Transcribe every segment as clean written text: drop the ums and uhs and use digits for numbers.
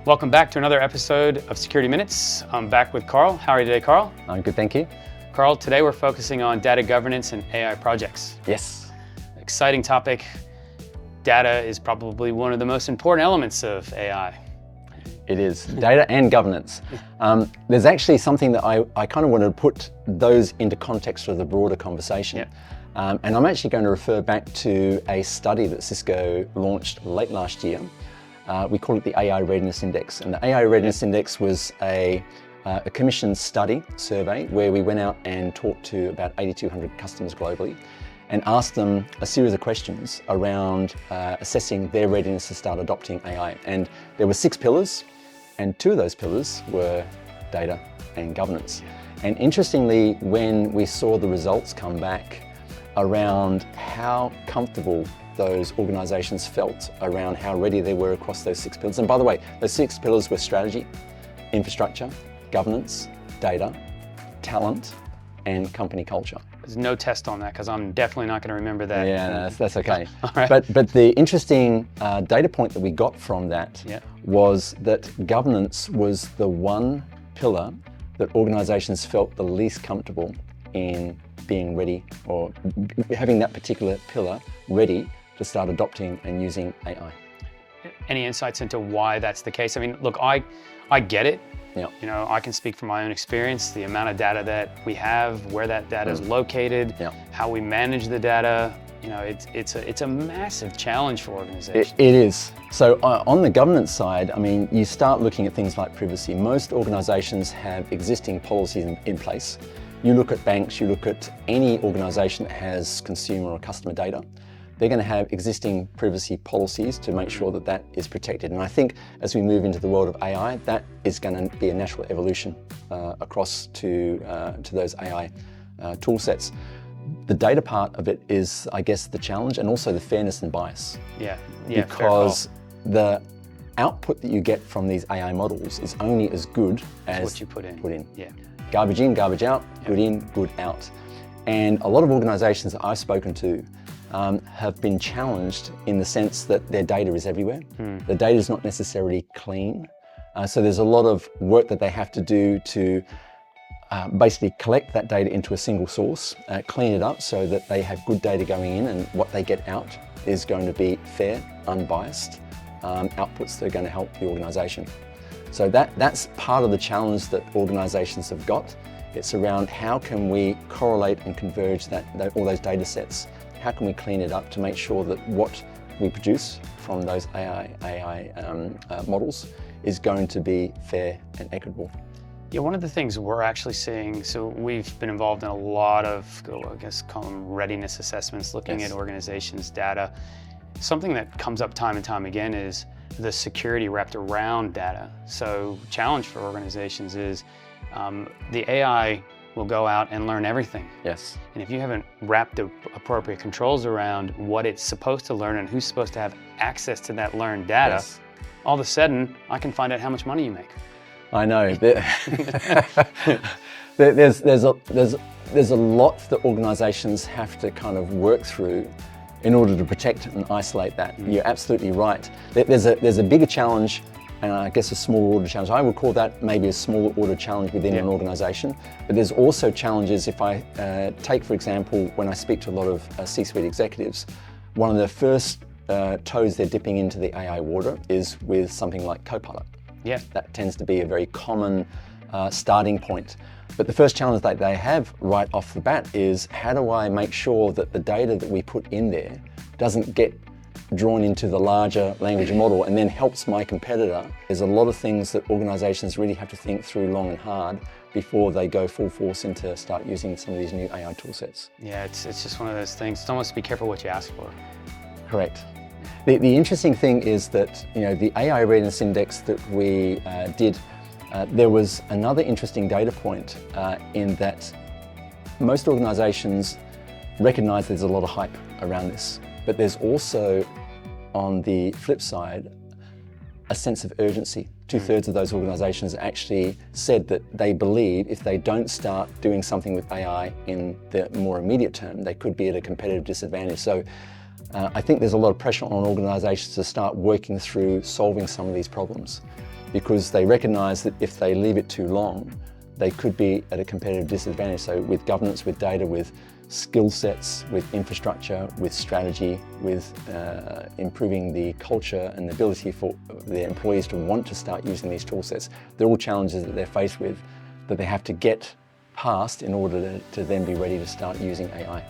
Welcome back to another episode of Security Minutes. I'm back with Carl. How are you today, Carl? I'm good, thank you. Carl, today we're focusing on data governance and AI projects. Yes. Exciting topic. Data is probably one of the most important elements of AI. It is, data and governance. There's actually something that I kind of wanted to put those into context of the broader conversation. Yep. And I'm actually going to refer back to a study that Cisco launched late last year. We call it the AI Readiness Index. And the AI Readiness Index was a commissioned study survey where we went out and talked to about 8,200 customers globally and asked them a series of questions around assessing their readiness to start adopting AI. And there were 6 pillars, and 2 of those pillars were data and governance. And interestingly, when we saw the results come back around how comfortable those organizations felt around how ready they were across those 6 pillars. And by the way, those 6 pillars were strategy, infrastructure, governance, data, talent, and company culture. There's no test on that because I'm definitely not going to remember that. Yeah, no, that's okay. All right. But the interesting data point that we got from that Yeah. was that governance was the one pillar that organizations felt the least comfortable in being ready or having that particular pillar ready to start adopting and using AI. Any insights into why that's the case? I mean, look, I get it. Yeah. You know, I can speak from my own experience, the amount of data that we have, where that data is located, Yeah. how we manage the data. You know, it's a massive challenge for organizations. It is. So on the governance side, I mean, you start looking at things like privacy. Most organizations have existing policies in place. You look at banks, you look at any organization that has consumer or customer data, they're going to have existing privacy policies to make sure that that is protected. And I think as we move into the world of AI, that is going to be a natural evolution across to those AI tool sets. The data part of it is, I guess, the challenge, and also the fairness and bias. Yeah, Because the output that you get from these AI models is only as good as what you put in. Yeah. Garbage in, garbage out, good in, good out. And a lot of organizations that I've spoken to have been challenged in the sense that their data is everywhere. The data is not necessarily clean. So there's a lot of work that they have to do to basically collect that data into a single source, clean it up so that they have good data going in, and what they get out is going to be fair, unbiased outputs that are going to help the organization. So that's part of the challenge that organizations have got. It's around how can we correlate and converge all those data sets. How can we clean it up to make sure that what we produce from those AI models is going to be fair and equitable? Yeah, one of the things we're actually seeing, so we've been involved in a lot of, I guess, call them readiness assessments, looking Yes. at organizations' data. Something that comes up time and time again is the security wrapped around data. So challenge for organizations is the AI will go out and learn everything. Yes. And if you haven't wrapped the appropriate controls around what it's supposed to learn and who's supposed to have access to that learned data, Yes. all of a sudden I can find out how much money you make. I know. There's a lot that organizations have to kind of work through in order to protect and isolate that. You're absolutely right. There's a bigger challenge, and I guess a smaller order challenge. I would call that maybe a smaller order challenge within an organization. But there's also challenges if I take, for example, when I speak to a lot of C-suite executives, one of the first toes they're dipping into the AI water is with something like Copilot. Yeah. That tends to be a very common starting point. But the first challenge that they have right off the bat is, how do I make sure that the data that we put in there doesn't get drawn into the larger language model and then helps my competitor? There's a lot of things that organizations really have to think through long and hard before they go full force into start using some of these new AI tool sets. Yeah, it's just one of those things. It's almost be careful what you ask for. Correct. The interesting thing is that, you know, the AI Readiness Index that we did, there was another interesting data point in that most organizations recognize there's a lot of hype around this, but there's also, on the flip side, a sense of urgency. 2/3 of those organizations actually said that they believe if they don't start doing something with AI in the more immediate term, they could be at a competitive disadvantage. So I think there's a lot of pressure on organizations to start working through solving some of these problems. because they recognize that if they leave it too long, they could be at a competitive disadvantage. So with governance, with data, with skill sets, with infrastructure, with strategy, with improving the culture and the ability for their employees to want to start using these tool sets, they're all challenges that they're faced with that they have to get past in order to then be ready to start using AI.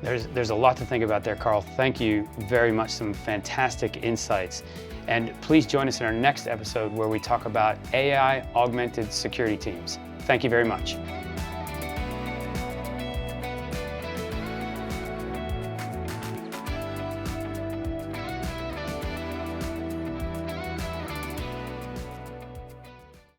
There's a lot to think about there, Carl. Thank you very much. Some fantastic insights. And please join us in our next episode where we talk about AI augmented security teams. Thank you very much.